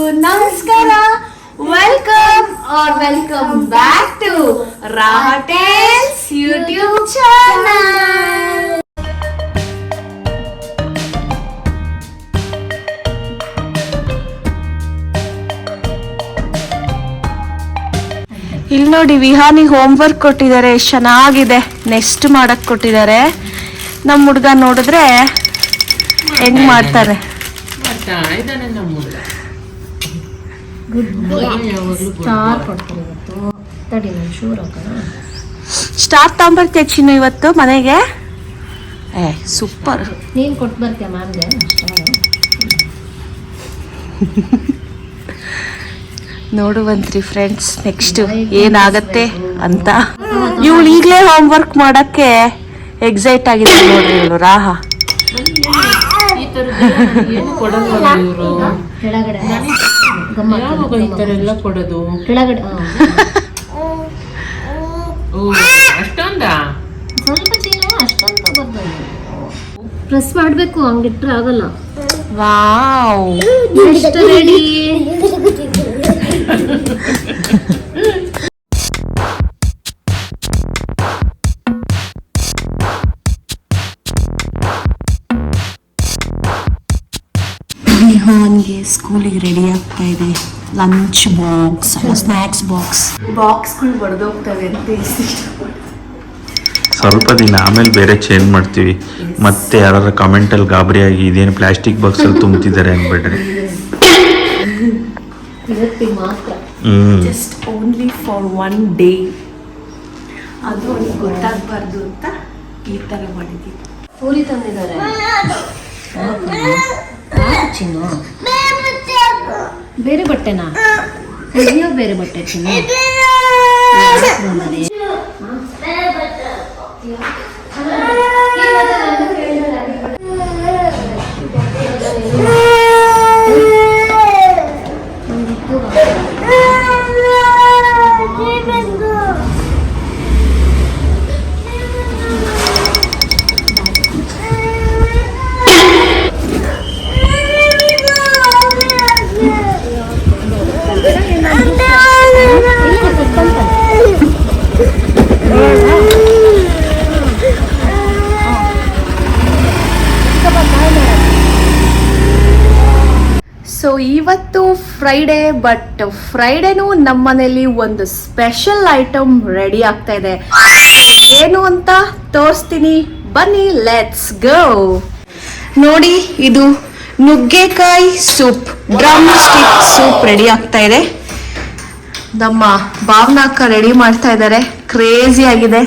ನಮಸ್ಕಾರ. Welcome back to Raha tales YouTube channel. ಇಲ್ಲಿ ನೋಡಿ, ವಿಹಾನಿ ಹೋಮ್ ವರ್ಕ್ ಕೊಟ್ಟಿದ್ದಾರೆ. ಎಷ್ಟು ಚೆನ್ನಾಗಿದೆ, ನೆಕ್ಸ್ಟ್ ಮಾಡಕ್ ಕೊಟ್ಟಿದ್ದಾರೆ. ನಮ್ಮ ಹುಡುಗ ನೋಡಿದ್ರೆ ಹೆಂಗ್ ಮಾಡ್ತಾರೆ. ಸ್ಟಾರ್ ತಗೊಂಬರ್ತೀಯ ಚಿನ್ನು ಇವತ್ತು ಮನೆಗೆ? ಸೂಪರ್. ನೀನ್ ಕೊಟ್ಟು ಬರ್ತೀಯ ಮ್ಯಾಮ್ಗೆ? ನೋಡುವಂತ್ರಿ ಫ್ರೆಂಡ್ಸ್, ನೆಕ್ಸ್ಟ್ ಏನಾಗತ್ತೆ ಅಂತ. ಇವಳು ಈಗಲೇ ಹೋಮ್ ವರ್ಕ್ ಮಾಡಕ್ಕೆ ಎಕ್ಸೈಟ್ ಆಗಿದೆ ನೋಡ್ರಿ ಇವಳು ರಾಹ. ಕೆಳಗಡೆ ಕೊಡೋದು ಕೆಳಗಡೆ ಅಷ್ಟೊಂದ ಸ್ವಲ್ಪ ಚೀನು ಅಷ್ಟೊಂದು ಬರ್ಬೋದು. ಪ್ರೆಸ್ ಮಾಡ್ಬೇಕು, ಹಂಗಿಟ್ರೆ ಆಗಲ್ಲ. ವಾವ್, ಎಷ್ಟು ರೆಡಿ? ವಿಹಾನ್ಗೆ ಸ್ಕೂಲಿಗೆ ರೆಡಿ ಆಗ್ತಾ ಇದೆ. ಲಂಚ್ ಬಾಕ್ಸ್, ಸ್ನ್ಯಾಕ್ಸ್ ಬಾಕ್ಸ್ಗಳು ಬಡ್ದೋಗ್ತವೆ ಅಂತ ಸ್ವಲ್ಪ ದಿನ ಆಮೇಲೆ ಬೇರೆ ಚೇಂಜ್ ಮಾಡ್ತೀವಿ. ಮತ್ತೆ ಯಾರು ಕಮೆಂಟಲ್ಲಿ ಗಾಬರಿಯಾಗಿ ಇದೇನು ಪ್ಲಾಸ್ಟಿಕ್ ಬಾಕ್ಸಲ್ಲಿ ತುಂಬ್ತಿದ್ದಾರೆ ಅನ್ಬೇಡ್ರಿ. Just only for one day. ಅದು ಅವ್ನಿಗೆ ಗೊತ್ತಾಗಬಾರ್ದು ಅಂತ ಈ ಥರ ಮಾಡಿದ್ದೀವಿ. ಪೂರಿ ತಂದಿದ್ದಾರೆ ಚಿನ್ನು. ಬೇರೆ ಬಟ್ಟೆನಾ? ಅಯ್ಯೋ, ಬೇರೆ ಬಟ್ಟೆ ಚಿನ್ನು. ಸೊ ಇವತ್ತು ಫ್ರೈಡೇ, ಬಟ್ ಫ್ರೈಡೇನೂ ನಮ್ಮ ಮನೇಲಿ ಒಂದು ಸ್ಪೆಷಲ್ ಐಟಮ್ ರೆಡಿ ಆಗ್ತಾ ಇದೆ. ಏನು ಅಂತ ತೋರಿಸ್ತೀನಿ, ಬನ್ನಿ, ಲೆಟ್ಸ್ ಗೋ. ನೋಡಿ, ಇದು ನುಗ್ಗೆಕಾಯಿ soup, drum stick soup ready ಆಗ್ತಾ ಇದೆ. ನಮ್ಮ ಭಾವನಾಕ ರೆಡಿ ಮಾಡ್ತಾ ಇದ್ದಾರೆ. ಕ್ರೇಜಿ ಆಗಿದೆ.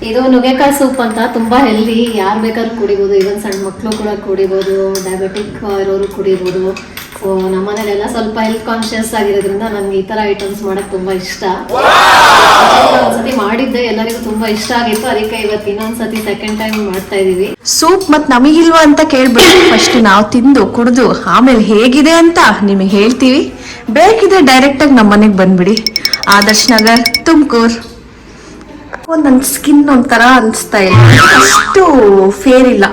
ಇದು ನುಗ್ಗೆಕಾಯಿ ಸೂಪ್ ಅಂತ, ತುಂಬಾ ಹೆಲ್ದಿ. ಯಾರು ಬೇಕಾದ್ರೂ ಕುಡಿಬೋದು, ಇವನ್ ಸಣ್ಣ ಮಕ್ಕಳು ಕೂಡ ಕುಡಿಬೋದು, ಡಯಾಬಿಟಿಕ್ ಇರೋರು ಕುಡಿಬೋದು. ಸೊ ನಮ್ಮನೇಲೆಲ್ಲ ಸ್ವಲ್ಪ ಹೆಲ್ತ್ ಕಾನ್ಶಿಯಸ್ ಆಗಿರೋದ್ರಿಂದ ನನ್ಗೆ ಈ ತರ ಐಟಮ್ಸ್ ಮಾಡಕ್ ತುಂಬಾ ಇಷ್ಟ. ಒಂದ್ಸತಿ ಮಾಡಿದ್ದೆ, ಎಲ್ಲರಿಗೂ ತುಂಬಾ ಇಷ್ಟ ಆಗಿತ್ತು. ಅದಕ್ಕೆ ಇವತ್ತು ಇನ್ನೊಂದ್ಸತಿ ಸೆಕೆಂಡ್ ಟೈಮ್ ಮಾಡ್ತಾ ಇದೀವಿ. ಸೂಪ್ ಮತ್ ನಮಗಿಲ್ವಾ ಅಂತ ಕೇಳ್ಬಿಡಿ. ಫಸ್ಟ್ ನಾವು ತಿಂದು ಕುಡಿದು ಆಮೇಲೆ ಹೇಗಿದೆ ಅಂತ ನಿಮಗೆ ಹೇಳ್ತೀವಿ. ಬೇಕಿದ್ರೆ ಡೈರೆಕ್ಟ್ ಆಗಿ ನಮ್ಮ ಮನೆಗೆ ಬಂದ್ಬಿಡಿ. ಆದರ್ಶ್ ನಗರ್, ತುಮಕೂರು. ನನ್ನ ಸ್ಕಿನ್ ಒಂಥರ ಅನಿಸ್ತಾ ಇಲ್ಲ, ಅಷ್ಟು ಫೇರ್ ಇಲ್ಲ.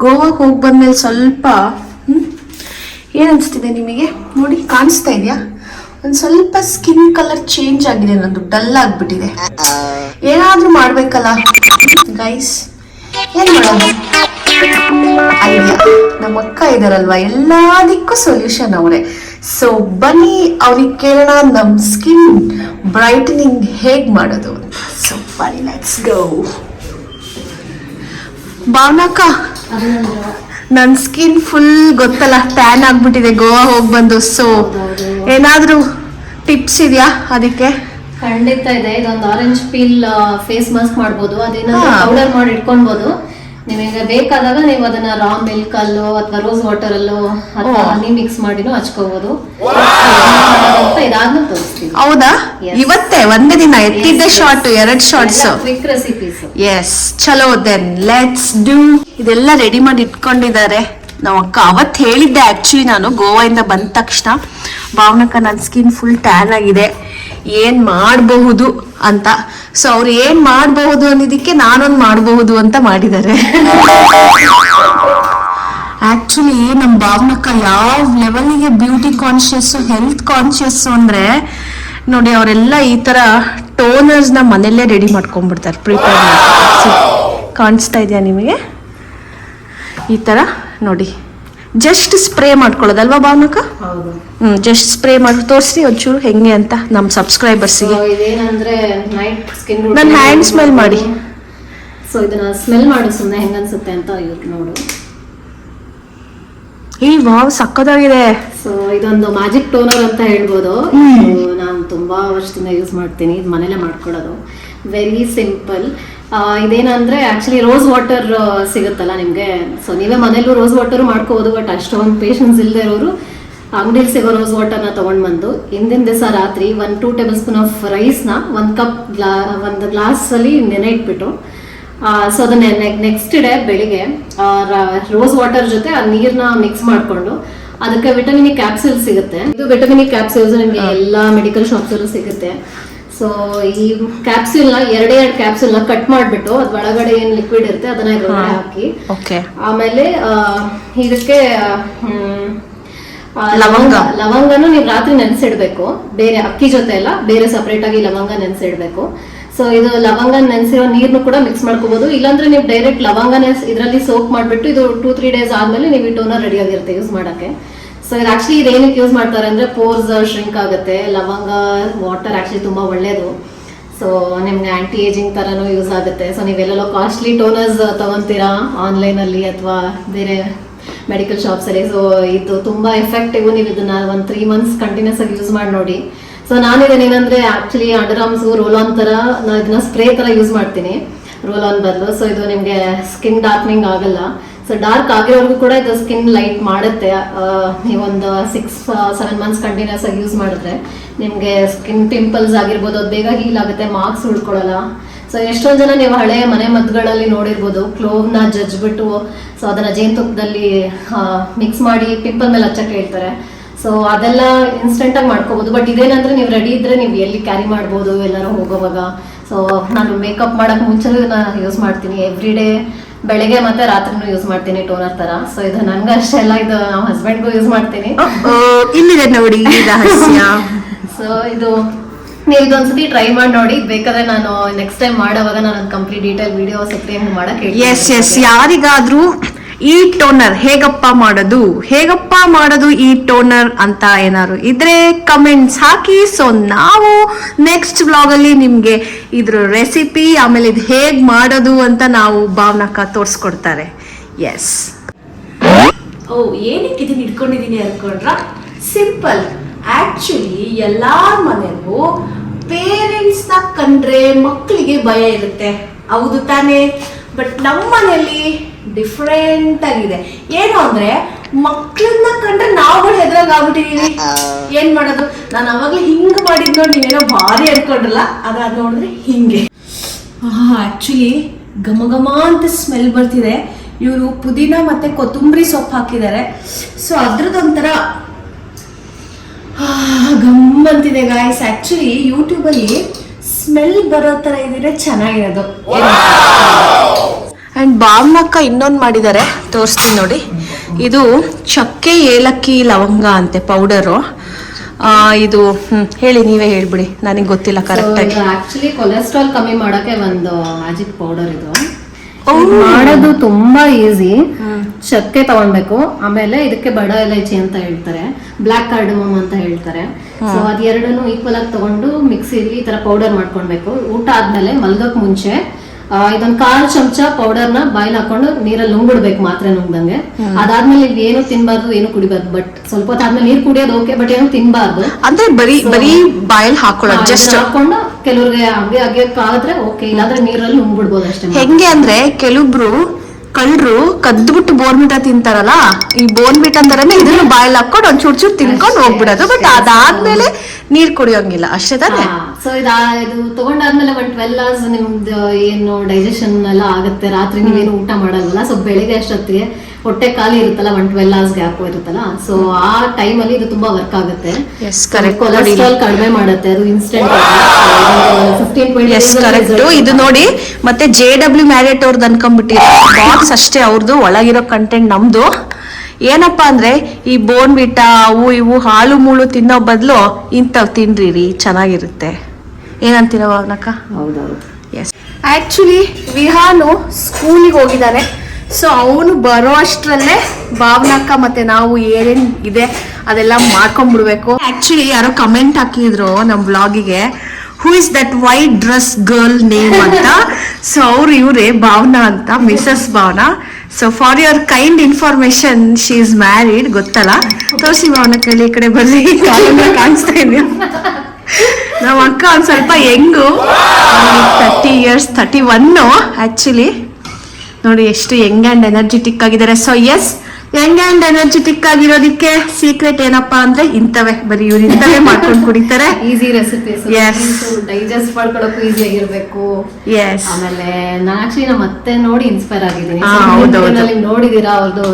ಗೋವಾಗೆ ಹೋಗಿ ಬಂದ್ಮೇಲೆ ಸ್ವಲ್ಪ ಏನು ಅನಿಸ್ತಿದೆ ನಿಮಗೆ? ನೋಡಿ, ಕಾಣಿಸ್ತಾ ಇದೆಯಾ? ಒಂದು ಸ್ವಲ್ಪ ಸ್ಕಿನ್ ಕಲರ್ ಚೇಂಜ್ ಆಗಿದೆ, ನಂದು ಡಲ್ ಆಗಿಬಿಟ್ಟಿದೆ. ಏನಾದರೂ ಮಾಡಬೇಕಲ್ಲ ಗೈಸ್, ಏನು ಮಾಡೋದು? ಐಡಿಯಾ, ನಮ್ಮ ಅಕ್ಕ ಇದಾರಲ್ವಾ, ಎಲ್ಲದಕ್ಕೂ ಸೊಲ್ಯೂಷನ್ ಅವರೇ. ಸೊ ಬನ್ನಿ ಅವ್ರಿಗೆ ಕೇಳೋಣ ನಮ್ಮ ಸ್ಕಿನ್ ಬ್ರೈಟನಿಂಗ್ ಹೇಗೆ ಮಾಡೋದು ಅಂತ. ಸೊ ಬನ್ನಿ, ಲೆಟ್ಸ್ ಗೋ. ಭಾವನಾಕ, ನನ್ನ ಸ್ಕಿನ್ ಫುಲ್ ಗೊತ್ತಲ್ಲ, ಟ್ಯಾನ್ ಆಗ್ಬಿಟ್ಟಿದೆ ಗೋವಾ ಹೋಗಿ ಬಂದು. ಸೊ ಏನಾದರೂ ಟಿಪ್ಸ್ ಇದೆಯಾ ಅದಕ್ಕೆ? ಖಂಡಿತ ಇದೆ. ಇದೊಂದು ಆರೆಂಜ್ ಪೀಲ್ ಫೇಸ್ ಮಾಸ್ಕ್ ಮಾಡ್ಬೋದು. ಅದೇನಾದ್ರೂ ಪೌಡರ್ ಮಾಡಿ ಇಟ್ಕೊಳ್ಬೋದು. ನಿಮಗೆ ಬೇಕಾದಾಗ ನೀವು ಅದನ್ನ ರಾ ಮಿಲ್ಕ್ ಅಲ್ಲೋ ಅಥವಾ ರೋಸ್ ವಾಟರ್ ಅಲ್ಲೋ ಅಥವಾ ಹನಿ ಮಿಕ್ಸ್ ಮಾಡಿನೂ ಹಚ್ಕೋಬಹುದು. ಇದಾದ್ಮೇಲೆ ತೋರಿಸ್ತೀವಿ. ಹೌದಾ? ಇವತ್ತೇ ಒಂದೇ ದಿನ ಎತ್ತಿದ್ದೆ short, 2 shorts. Quick recipes. Yes, ಚಲೋ ದೆನ್ ಲೆಟ್ಸ್ ಡೂ. ಇದೆಲ್ಲ ರೆಡಿ ಮಾಡಿ ಇಟ್ಕೊಂಡಿದ್ದಾರೆ ನಮ್ಮ ಅಕ್ಕ. ಅವತ್ತು ಹೇಳಿದ್ದೆ ಆಕ್ಚುಲಿ ನಾನು ಗೋವಾದಿಂದ ಬಂದ ತಕ್ಷಣ, ಭಾವನಕ್ಕ ನನ್ನ ಸ್ಕಿನ್ ಫುಲ್ ಟ್ಯಾನ್ ಆಗಿದೆ, ಏನ್ ಮಾಡಬಹುದು ಅಂತ. ಸೊ ಅವ್ರು ಏನ್ ಮಾಡಬಹುದು ಅನ್ನೋದಕ್ಕೆ ನಾನೊಂದು ಮಾಡಬಹುದು ಅಂತ ಮಾಡಿದ್ದಾರೆ. ಆಕ್ಚುಲಿ ನಮ್ಮ ಭಾವನಕ್ಕ ಯಾವ ಲೆವೆಲ್ಗೆ ಬ್ಯೂಟಿ ಕಾನ್ಶಿಯಸ್ ಹೆಲ್ತ್ ಕಾನ್ಶಿಯಸ್ ಅಂದ್ರೆ ನೋಡಿ, ಅವರೆಲ್ಲ ಈ ತರ ಟೋನರ್ಸ್ ನ ಮನೆಯಲ್ಲೇ ರೆಡಿ ಮಾಡ್ಕೊಂಡ್ಬಿಡ್ತಾರೆ ಪ್ರಿಪೇರ್ ಮಾಡಿ. ಕಾಣಿಸ್ತಾ ಇದೆಯಾ ನಿಮಗೆ? ಈ ತರ ನೋಡಿ, ಜಸ್ಟ್ ಸ್ಪ್ರೇ ಮಾಡ್ಕೊಳ್ಳೋದಲ್ವಾ ಭಾವನಕ್ಕ? ಹೌದು. ಜಸ್ಟ್ ಸ್ಪ್ರೇ ಮಾಡಿ ತೋರಿಸಿ ಒಂಚೂರು ಹೆಂಗೆ ಅಂತ ನಮ್ಮ ಸಬ್ಸ್ಕ್ರೈಬರ್ಸ್ಗೆ. ಇದೇನಂದ್ರೆ ನೈಟ್ ಸ್ಕಿನ್ ನನ್ನ ಹ್ಯಾಂಡ್ ಸ್ಮೆಲ್ ಮಾಡಿ. ಸೊ ಇದನ್ನ ಸ್ಮೆಲ್ ಮಾಡು ಸುಮ್ಮನೆ ಹೆಂಗ ಅನ್ಸುತ್ತೆ ಅಂತ ನೋಡು. ಈ ವಾವ್ ಸಕ್ಕತ್ತಾಗಿದೆ. ಸೊ ಇದೊಂದು ಮ್ಯಾಜಿಕ್ ಟೋನರ್ ಅಂತ ಹೇಳ್ಬೋದು. ನಾನು ತುಂಬಾ ವರ್ಷದಿಂದ ಯೂಸ್ ಮಾಡ್ತೀನಿ. ಇದು ಮನೇಲೆ ಮಾಡ್ಕೊಳ್ಳೋದು, ವೆರಿ ಸಿಂಪಲ್. ಇದೇನಂದ್ರೆ ಆಕ್ಚುಲಿ ರೋಸ್ ವಾಟರ್ ಸಿಗುತ್ತಲ್ಲ ನಿಮ್ಗೆ, ಸೊ ನೀವೇ ಮನೇಲೂ ರೋಸ್ ವಾಟರ್ ಮಾಡ್ಕೋಬಹುದು. ಬಟ್ ಅಷ್ಟೊಂದು ಪೇಷನ್ಸ್ ಇಲ್ಲದೆ ಇರೋರು ಅಂಗಡಿಲಿ ಸಿಗೋ ರೋಸ್ ವಾಟರ್ನ ತಗೊಂಡ್ ಬಂದು ಹಿಂದಿನ ದಿವಸ ರಾತ್ರಿ 1-2 ಟೇಬಲ್ ಸ್ಪೂನ್ ಆಫ್ ರೈಸ್ನ 1 ಕಪ್ ಒಂದು ಗ್ಲಾಸ್ ಅಲ್ಲಿ ನೆನೆ ಇಟ್ಬಿಟ್ಟು, ಸೊ ಅದನ್ನ ನೆಕ್ಸ್ಟ್ ಡೇ ಬೆಳಿಗ್ಗೆ ರೋಸ್ ವಾಟರ್ ಜೊತೆ ಆ ನೀರ್ನ ಮಿಕ್ಸ್ ಮಾಡ್ಕೊಂಡು ಅದಕ್ಕೆ ವಿಟಮಿನ್ ಕ್ಯಾಪ್ಸೂಲ್ ಸಿಗುತ್ತೆ. ಇದು ವಿಟಮಿನ್ ಕ್ಯಾಪ್ಸೂಲ್ಸ್ ನಿಮ್ಗೆ ಎಲ್ಲಾ ಮೆಡಿಕಲ್ ಶಾಪ್ಸ್ ಅಲ್ಲೂ ಸಿಗುತ್ತೆ. ಸೊ ಈ ಕ್ಯಾಪ್ಸೂಲ್ ನ ಎರಡೇ ಕ್ಯಾಪ್ಸೂಲ್ ನ ಕಟ್ ಮಾಡ್ಬಿಟ್ಟು ಅದ್ ಒಳಗಡೆ ಏನ್ ಲಿಕ್ವಿಡ್ ಇರುತ್ತೆ ಅದನ್ನ ಇದ್ರೊಳಗಡೆ ಹಾಕಿ, ಆಮೇಲೆ ಇದಕ್ಕೆ ಲವಂಗನು ನೀವು ರಾತ್ರಿ ನೆನ್ಸಿಡ್ಬೇಕು. ಬೇರೆ ಅಕ್ಕಿ ಜೊತೆ ಎಲ್ಲ ಬೇರೆ ಸಪರೇಟ್ ಆಗಿ ಲವಂಗ ನೆನ್ಸಿಡ್ಬೇಕು. ಸೊ ಇದು ಲವಂಗ ನೆನ್ಸಿರೋ ನೀರ್ನು ಕೂಡ ಮಿಕ್ಸ್ ಮಾಡ್ಕೋಬಹುದು. ಇಲ್ಲಾಂದ್ರೆ ನೀವು ಡೈರೆಕ್ಟ್ ಲವಂಗನೇ ಇದರಲ್ಲಿ ಸೋಪ್ ಮಾಡ್ಬಿಟ್ಟು ಇದು 2-3 ಡೇಸ್ ಆದ್ಮೇಲೆ ನೀವು ಈ ಟೋನರ್ ರೆಡಿ ಆಗಿರುತ್ತೆ ಯೂಸ್ ಮಾಡಕ್ಕೆ. ಸೊ ಇದು ಆಕ್ಚುಲಿ ಇದೇನಕ್ಕೆ ಯೂಸ್ ಮಾಡ್ತಾರೆ ಅಂದ್ರೆ ಪೋರ್ಸ್ ಶ್ರಿಂಕ್ ಆಗುತ್ತೆ. ಲವಂಗ ವಾಟರ್ ಆಕ್ಚುಲಿ ತುಂಬಾ ಒಳ್ಳೇದು. ಸೊ ನಿಮ್ಗೆ ಆಂಟಿ ಏಜಿಂಗ್ ತರನು ಯೂಸ್ ಆಗುತ್ತೆ. ಸೊ ನೀವೆಲ್ಲೆಲ್ಲೋ ಕಾಸ್ಟ್ಲಿ ಟೋನರ್ಸ್ ತಗೊಂತೀರಾ ಆನ್ಲೈನ್ ಅಲ್ಲಿ ಅಥವಾ ಬೇರೆ ಮೆಡಿಕಲ್ ಶಾಪ್ಸ್ ಅಲ್ಲಿ, ಸೊ ಇದು ತುಂಬಾ ಎಫೆಕ್ಟಿವ್. ನೀವು ಇದನ್ನ 3 ಮಂತ್ಸ್ ಕಂಟಿನ್ಯೂಸ್ ಆಗಿ ಯೂಸ್ ಮಾಡಿ ನೋಡಿ. ಸೊ ನಾನು ಇದನ್ನೇನಂದ್ರೆ actually underarms roll on ತರ ನಾನು ಇದನ್ನ ಸ್ಪ್ರೇ ತರ ಯೂಸ್ ಮಾಡ್ತೀನಿ ರೋಲ್ ಆನ್ ಬದಲು. ಸೊ ಇದು ನಿಮ್ಗೆ ಸ್ಕಿನ್ ಡಾರ್ಕ್ನಿಂಗ್ ಆಗಲ್ಲ. ಸೊ ಡಾರ್ಕ್ ಆಗಿರೋರ್ಗು ಕೂಡ ಇದು ಸ್ಕಿನ್ ಲೈಟ್ ಮಾಡುತ್ತೆ. ನೀವೊಂದು 6-7 ಮಂತ್ಸ್ ಕಂಟಿನ್ಯೂಸ್ ಆಗಿ ಯೂಸ್ ಮಾಡಿದ್ರೆ ನಿಮ್ಗೆ ಸ್ಕಿನ್ ಪಿಂಪಲ್ಸ್ ಆಗಿರ್ಬೋದು, ಅದು ಬೇಗ ಹೀಲ್ ಆಗುತ್ತೆ, ಮಾರ್ಕ್ಸ್ ಉಳ್ಕೊಳ್ಳಲ್ಲ. ಸೊ ಎಷ್ಟೊಂದು ಜನ ನೀವು ಹಳೆ ಮನೆ ಮದ್ದುಗಳಲ್ಲಿ ನೋಡಿರ್ಬೋದು, ಕ್ಲೋವ್ನ ಜಜ್ಬಿಟ್ಟು ಸೊ ಅದನ್ನ ಜೇನುತುಪ್ಪದಲ್ಲಿ ಮಿಕ್ಸ್ ಮಾಡಿ ಪಿಂಪಲ್ ಮೇಲೆ ಹಚ್ಚಕ್ಕೆ ಹೇಳ್ತಾರೆ. ಸೊ ಅದೆಲ್ಲ ಇನ್ಸ್ಟೆಂಟ್ ಆಗಿ ಮಾಡ್ಕೋಬಹುದು. ಬಟ್ ಇದೇನಂದ್ರೆ ನೀವು ರೆಡಿ ಇದ್ರೆ ನೀವು ಎಲ್ಲಿ ಕ್ಯಾರಿ ಮಾಡ್ಬೋದು ಎಲ್ಲರೂ ಹೋಗೋವಾಗ. ಸೊ ನಾನು ಮೇಕಪ್ ಮಾಡಕ್ ಮುಂಚೆನೂ ಇದನ್ನ ಯೂಸ್ ಮಾಡ್ತೀನಿ. ಎವ್ರಿ ಡೇ ಬೆಳಗ್ಗೆ ಮತ್ತೆ ರಾತ್ರಿನೂ ಯೂಸ್ ಮಾಡ್ತೀನಿ ಟೋನರ್ ತರ. ಸೊ ಇದು ನನ್ಗೆ ಅಷ್ಟೇ ಅಲ್ಲ, ಇದು ನಮ್ಮ ಹಸ್ಬೆಂಡ್ಗೂ ಯೂಸ್ ಮಾಡ್ತೀನಿ. ಇಲ್ಲಿದೆ ನೋಡಿ ರಹಸ್ಯ. ಸೊ ಇದು ನೀವು ಇದೊಂದ್ಸತಿ ಟ್ರೈ ಮಾಡಿ ನೋಡಿ. ಬೇಕಾದ್ರೆ ನಾನು ನೆಕ್ಸ್ಟ್ ಟೈಮ್ ಮಾಡೋವಾಗ ನಾನು ಕಂಪ್ಲೀಟ್ ಡೀಟೇಲ್ ವಿಡಿಯೋ ಸೆಕ್ರಿ ಮಾಡಕ್ ಹೇಳ್ತೀನಿ. ಯಾರಿಗಾದ್ರೂ ಈ ಟೋನರ್ ಹೇಗಪ್ಪ ಮಾಡೋದು ಈ ಟೋನರ್ ಅಂತ ಏನಾದ್ರು ಇದ್ರೆ ಕಮೆಂಟ್ಸ್ ಹಾಕಿ. ಸೊ ನಾವು ನೆಕ್ಸ್ಟ್ ವ್ಲಾಗ್ ಅಲ್ಲಿ ನಿಮ್ಗೆ ಇದ್ರ ರೆಸಿಪಿ ಆಮೇಲೆ ಇದು ಹೇಗ್ ಮಾಡೋದು ಅಂತ ನಾವು ಭಾವನಕ್ಕ ತೋರ್ಸ್ಕೊಡ್ತಾರೆ. ಎಸ್, ಏನಕ್ಕೆ ಇದನ್ನ ಇಟ್ಕೊಂಡಿದೀನಿ ಅನ್ಕೊಂಡ್ರ? ಸಿಂಪಲ್. ಆಕ್ಚುಲಿ ಎಲ್ಲಾರ ಮನೆಯಲ್ಲೂ ಪೇರೆಂಟ್ಸ್ ನ ಕಂಡ್ರೆ ಮಕ್ಕಳಿಗೆ ಭಯ ಇರುತ್ತೆ, ಹೌದು ತಾನೇ? ಬಟ್ ನಮ್ಮ ಮನೆಯಲ್ಲಿ ಡಿಫ್ರೆಂಟ್ ಆಗಿದೆ. ಏನು ಅಂದ್ರೆ ಮಕ್ಕಳನ್ನ ಕಂಡ್ರೆ ನಾವುಗಳು ಹೆದ್ರಾಗ ಆಗ್ಬಿಟ್ಟಿದೀವಿ. ಏನ್ ಮಾಡೋದು? ನಾನು ಅವಾಗ್ಲೇ ಹಿಂಗ್ ಮಾಡಿದ್ ನೋಡಿ ನೀವೇನೋ ಭಾರಿ ಅನ್ಕೊಂಡ್ರಲ್ಲ, ಅದಾದ ನೋಡಿದ್ರೆ ಹಿಂಗೆ. ಆಕ್ಚುಲಿ ಘಮ ಘಮ ಅಂತ ಸ್ಮೆಲ್ ಬರ್ತಿದೆ. ಇವರು ಪುದೀನ ಮತ್ತೆ ಕೊತ್ತಂಬರಿ ಸೊಪ್ಪು ಹಾಕಿದ್ದಾರೆ. ಸೊ ಅದ್ರದ್ದೊಂಥರ ಗಮ್ ಅಂತಿದೆ ಗಾಯ್ಸ್. ಆಕ್ಚುಲಿ ಯೂಟ್ಯೂಬ್ ಅಲ್ಲಿ ಸ್ಮೆಲ್ ಬರೋ ತರ ಇದ್ರೆ ಚೆನ್ನಾಗಿರೋದು. ಅಂಡ್ ಭಾವನಕ್ಕ ಇನ್ನೊಂದು ಮಾಡಿದ್ದಾರೆ, ತೋರಿಸ್ತೀನಿ ನೋಡಿ. ಇದು ಚಕ್ಕೆ ಏಲಕ್ಕಿ ಲವಂಗ ಅಂತೆ ಪೌಡರು. ಇದು ಹೇಳಿ, ನೀವೇ ಹೇಳ್ಬಿಡಿ, ನನಗೆ ಗೊತ್ತಿಲ್ಲ ಕರೆಕ್ಟ್ ಆಗಿ. ಆಕ್ಚುಲಿ ಕೊಲೆಸ್ಟ್ರಾಲ್ ಕಮ್ಮಿ ಮಾಡಕ್ಕೆ ಒಂದು ಮ್ಯಾಜಿಕ್ ಪೌಡರ್ ಇದು. ಮಾಡೋದು ತುಂಬಾ ಈಸಿ. ಚಕ್ಕೆ ತಗೊಳ್ಬೇಕು, ಆಮೇಲೆ ಇದಕ್ಕೆ ಬಡ ಇಲೈಚಿ ಅಂತ ಹೇಳ್ತಾರೆ, ಬ್ಲಾಕ್ ಕಾರ್ಡಮಮ್ ಅಂತ ಹೇಳ್ತಾರೆ. ಸೊ ಅದೆರಡನ್ನು ಈಕ್ವಲ್ ಆಗಿ ತಗೊಂಡು ಮಿಕ್ಸಿಲಿ ಈ ತರ ಪೌಡರ್ ಮಾಡ್ಕೊಳ್ಬೇಕು. ಊಟ ಆದ್ಮೇಲೆ ಮಲ್ಗಕ್ ಮುಂಚೆ ಇದೊಂದು 1/4 ಚಮಚ ಪೌಡರ್ ನ ಬಾಯ್ಲ್ ಹಾಕೊಂಡು ನೀರಲ್ಲಿ ನುಂಗ್ಬಿಡ್ಬೇಕು, ಮಾತ್ರೆ ನುಂಗ್ದಂಗೆ. ಅದಾದ್ಮೇಲೆ ಏನು ತಿನ್ಬಾರ್ದು, ಏನು ಕುಡಿಬಾರ್ದು. ಬಟ್ ಸ್ವಲ್ಪ ಹೊತ್ತಾದ್ಮೇಲೆ ನೀರ್ ಕುಡಿಯೋದು ಓಕೆ, ಬಟ್ ಏನು ತಿನ್ಬಾರ್ದು. ಅಂದ್ರೆ ಬರೀ ಬಾಯ್ಲ್ ಹಾಕೊಳ್ಳೋದು ಜಸ್ಟ್ ಹಾಕೊಂಡು ಕೆಲವ್ರಿಗೆ ಹಂಗೆ ಆದ್ರೆ ಓಕೆ, ಇಲ್ಲಾಂದ್ರೆ ನೀರಲ್ಲಿ ನುಂಗ್ಬಿಡ್ಬೋದು ಅಷ್ಟೇ. ಹೆಂಗೆ ಅಂದ್ರೆ ಕೆಲವೊಬ್ರು ಕಳ್ಳರು ಕದ್ಬಿಟ್ಟು ಬೋರ್ಮಿಟಾ ತಿಂತಾರಲ್ಲ, ಈ ಬೋರ್ಮಿಟಾ ತರನೇ ಇದನ್ನು ಬಾಯ್ಲ್ ಹಾಕೊಂಡು ಒಂದ್ ಚೂರ್ ತಿನ್ಕೊಂಡು ಹೋಗ್ಬಿಡೋದು. ಬಟ್ ಅದಾದ್ಮೇಲೆ ನೀರ್ ಕುಡಿಯೋಂಗಿಲ್ಲ, ಅಷ್ಟೇ ತಾನೆ? ಸೊ ಇದು ತಗೊಂಡಾದ್ಮೇಲೆ 12 hours ನಿಮ್ದು ಏನು ಡೈಜೆಷನ್ ಎಲ್ಲ ಆಗುತ್ತೆ. ರಾತ್ರಿ ನೀವೇನು ಊಟ ಮಾಡಲ್ವಲ್ಲ, ಸೊ ಬೆಳಿಗ್ಗೆ ಅಷ್ಟೊತ್ತಿಗೆ ಹೊಟ್ಟೆ ಖಾಲಿ ಇರುತ್ತಲ್ಲ, 12 hours ಗ್ಯಾಪ್ ಇರುತ್ತಲ್ಲ, ಸೊ ಆ ಟೈಮ್ ಅಲ್ಲಿ ಇದು ತುಂಬಾ ವರ್ಕ್ ಆಗುತ್ತೆ. ಕೊಲೆಸ್ಟ್ರಾಲ್ ಕಡಿಮೆ ಮಾಡುತ್ತೆ, ಅದು ಇನ್ಸ್ಟೆಂಟ್ 15-20. ಇದು ನೋಡಿ, ಮತ್ತೆ JW ಮ್ಯಾರಿಯಟ್ ಅವ್ರದ್ದು ಅನ್ಕೊಂಡ್ಬಿಟ್ಟಿರೋ ಬಾಕ್ಸ್ ಅಷ್ಟೇ ಅವ್ರದ್ದು, ಒಳಗಿರೋ ಕಂಟೆಂಟ್ ನಮ್ದು. ಏನಪ್ಪ ಅಂದ್ರೆ ಈ ಬೋನ್ವಿಟಾ ಅವು ಇವು ಹಾಲು ಮೂಳು ತಿನ್ನೋ ಬದಲು ಇಂಥವು ತಿನ್ರಿ ಚೆನ್ನಾಗಿರುತ್ತೆ. ಏನಂತೀರ ಭಾವನಕ್ಕ? ಹೌದೌದು. ಎಸ್, ಆ್ಯಕ್ಚುಲಿ ವಿಹಾನು ಸ್ಕೂಲಿಗೆ ಹೋಗಿದ್ದಾನೆ. ಸೊ ಅವನು ಬರೋ ಅಷ್ಟರಲ್ಲೇ ಭಾವನಕ್ಕ ಮತ್ತೆ ನಾವು ಏನೇನು ಇದೆ ಅದೆಲ್ಲ ಮಾಡ್ಕೊಂಡ್ಬಿಡ್ಬೇಕು. ಆ್ಯಕ್ಚುಲಿ ಯಾರೋ ಕಮೆಂಟ್ ಹಾಕಿದ್ರು ನಮ್ಮ ಬ್ಲಾಗಿಗೆ, who is that white dress girl name ಅಂತ. ಸೊ ಅವ್ರು ಇವರೇ ಭಾವನಾ ಅಂತ, Mrs Bhavana. So for your kind information, she is married. ಗೊತ್ತಲ್ಲ? ತೋರಿಸಿ ಭಾವನಾ ಕೈಲಿ, ಈ ಕಡೆ ಬರ್ರಿ, ಕಾಣಿಸ್ತಾ ಇದೆಯಾ? ನಮ್ಮ ಅಕ್ಕ ಒಂದ್ ಸ್ವಲ್ಪ ಹೆಂಗು, 30 years, 31 ಆಕ್ಚುಲಿ. ನೋಡಿ ಎಷ್ಟು ಯಂಗ್ ಅಂಡ್ ಎನರ್ಜೆಟಿಕ್ ಆಗಿದ್ದಾರೆ. So yes, young and energetic ಆಗಿರೋದಕ್ಕೆ ಸೀಕ್ರೆಟ್ ಏನಪ್ಪಾ ಅಂದ್ರೆ ಇಂಥವೇ, ಬರೀ ಇವ್ರು ಇಂಥವೇ ಮಾಡ್ಕೊಂಡು ಕುಡಿತಾರೆ. Easy recipes, Yes. ಡೈಜೆಸ್ಟ್ ಮಾಡ್ಕೊಳಕ್ಕೂ ಈಸಿ ಆಗಿರ್ಬೇಕು. ಎಸ್, ಆಮೇಲೆ ನಾನು ಆಕ್ಚುಲಿ ನಮ್ಮ ಮತ್ತೆ ನೋಡಿ ಇನ್ಸ್ಪೈರ್ ಆಗಿದ್ದೀನಿ. ಹೌದೌದು. ನೋಡಿದೀರಾ ಅವ್ರದ್ದು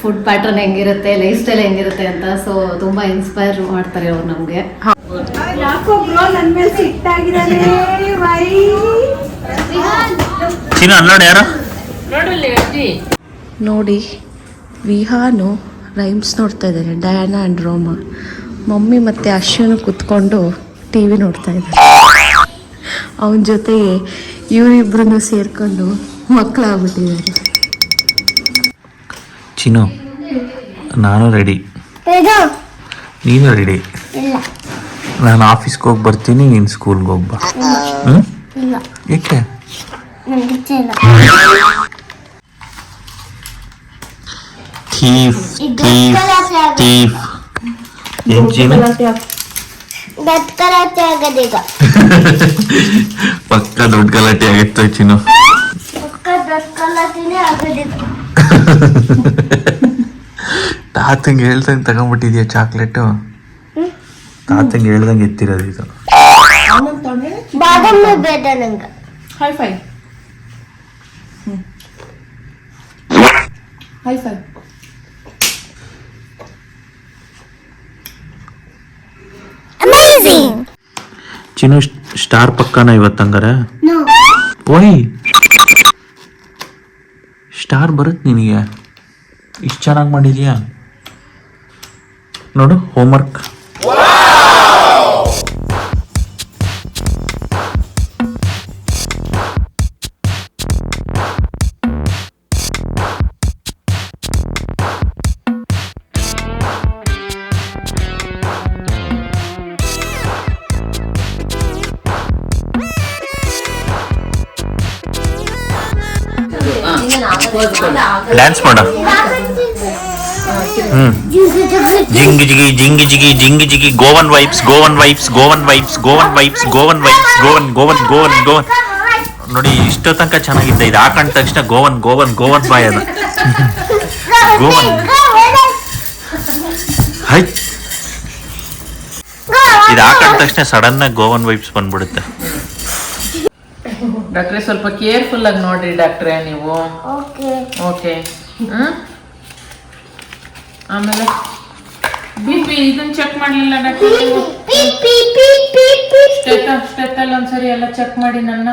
ಫುಡ್ ಪ್ಯಾಟರ್ನ್ ಹೆಂಗಿರುತ್ತೆ, ಲೈಫ್ ಸ್ಟೈಲ್ ಹೆಂಗಿರುತ್ತೆ ಅಂತ. ಸೊ ತುಂಬಾ ಇನ್ಸ್ಪೈರ್ ಮಾಡ್ತಾರೆ ಅವ್ರು ನಮ್ಗೆ. ಚಿನ್ನು ಅಲ್ಲೋಡು ಯಾರು ನೋಡಲ್ಲಿ ಅಜ್ಜಿ. ನೋಡಿ ವಿಹಾನು ರೈಮ್ಸ್ ನೋಡ್ತಾ ಇದ್ದಾರೆ, ಡಯಾನಾ ಅಂಡ್ ರೋಮಾ. ಮಮ್ಮಿ ಮತ್ತೆ ಅಶ್ವಿನು ಕುತ್ಕೊಂಡು ಟಿ ವಿ ನೋಡ್ತಾ ಇದ್ದಾರೆ. ಅವನ ಜೊತೆಗೆ ಇವರಿಬ್ರು ಸೇರ್ಕೊಂಡು ಮಕ್ಕಳಾಗ್ಬಿಟ್ಟಿದ್ದಾರೆ. ಚಿನ್ನು, ನಾನು ರೆಡಿ, ನೀನು ರೆಡಿ. ನಾನು ಆಫೀಸ್ಗೆ ಹೋಗಿ ಬರ್ತೀನಿ, ನೀನು ಸ್ಕೂಲ್ಗೆ ಹೋಗ್ಬಾ. ಏಕೆ? Thief thief thief. ಏನ್ ಚಿನ್ನು? ಪಕ್ಕ ದೊಡ್ಡ ಗಲಾಟೆ ಆಗಿತ್ತು ಚಿನ್ನು. ತಾತಂಗೆ ಹೇಳ್ದಂಗೆ ತಗೊಂಡ್ಬಿಟ್ಟಿದ್ಯಾ ಚಾಕ್ಲೇಟು? ತಾತಂಗೆ ಹೇಳ್ದಂಗೆ ಎತ್ತಿರೋದು ಇದು. High five, high five. Chinnu, star ಪಕ್ಕನ ಇವತ್ತಂಗಾರೆ? ಓಯ್, ಸ್ಟಾರ್ ಬರುತ್ತೆ ನಿನಗೆ? ಇಷ್ಟು ಚೆನ್ನಾಗಿ ಮಾಡಿದ್ಯಾ ನೋಡು. ಹೋಮ್ವರ್ಕ್ ಡ್ಯಾನ್ಸ್ ಮಾಡ. ಜಿಂಗಿ ಜಿಗಿ ಜಿಂಗಿ ಜಿಗಿ ಜಿಂಗಿ ಜಿಗಿ. Govan wipes, Govan wipes, Govan wipes, Govan wipes, Govan wipes, Govan Govan Govan Govan. ನೋಡಿ ಇಷ್ಟೋ ತನಕ ಚೆನ್ನಾಗಿದ್ದ, ಇದು ಹಾಕೊಂಡ ತಕ್ಷಣ ಗೋವನ್ ಗೋವನ್ ಗೋವನ್ ಬಾಯ್ ಅದು. ಗೋವನ್ ಹೈ, ಇದು ಹಾಕೊಂಡ ತಕ್ಷಣ ಸಡನ್ ಆಗಿ ಗೋವನ್ ವೈಪ್ಸ್ ಬಂದ್ಬಿಡುತ್ತೆ. ಡಾಕ್ಟ್ರೆ ಸ್ವಲ್ಪ ಕೇರ್ಫುಲ್ ಆಗಿ ನೋಡ್ರಿ ಡಾಕ್ಟ್ರೆ ನೀವು. ಓಕೆ. ಆಮೇಲೆ ಬಿ.ಪಿ ಇದನ್ನ ಚೆಕ್ ಮಾಡಲಿಲ್ಲ ಡಾಕ್ಟ್ರೆ? ಸ್ಟೆಟಲ್ ಒಂದ್ಸರಿ ಎಲ್ಲ ಚೆಕ್ ಮಾಡಿ ನನ್ನ.